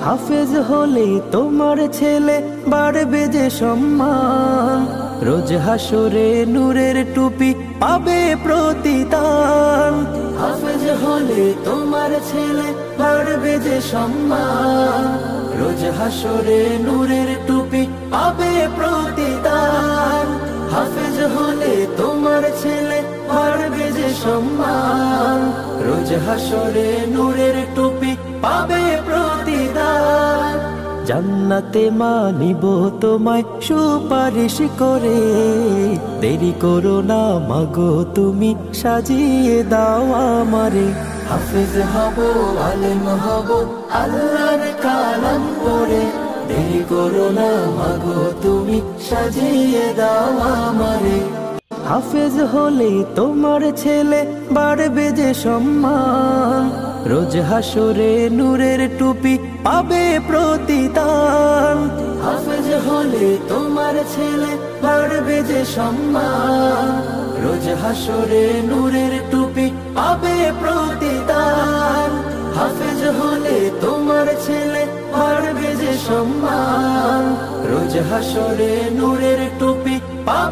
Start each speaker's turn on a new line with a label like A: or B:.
A: হাফেজ হলে তোমার ছেলে বাড়বে যে সম্মান, রোজ হাসরে নূরের টুপি পাবে প্রতিদান। হাফেজ হলে তোমার ছেলে বাড়বে যে সম্মান, রোজ হাসরে নূরের টুপি পাবে প্রতিদান। হাফেজ হলে তোমার ছেলে বাড়বে যে সম্মান, রোজ হাসরে নূরের টুপি পাবে প্রতিদান। জান্নাতে মানিব তোমায় সুপারিশ করে, দেরি করো না মাগো তুমি সাজিয়ে দাও আমারে। হাফেজ হব আলেম হব আল্লাহর কালাম পড়ে, দেরি করো না মাগো তুমি সাজিয়ে দাও আমারে। হাফেজ হলে তোমার ছেলে বাড়বে যে সম্মান, রোজ হাসরে নূরের টুপি পাবে প্রতিদান। হাফেজ হলে তোমার ছেলে বাড়বে যে সম্মান, রোজ হাসরে নূরের টুপি পাবে প্রতিদান। হাফেজ হলে তোমার ছেলে বাড়বে যে সম্মান, রোজ হাসরে নূরের টুপি পাবে।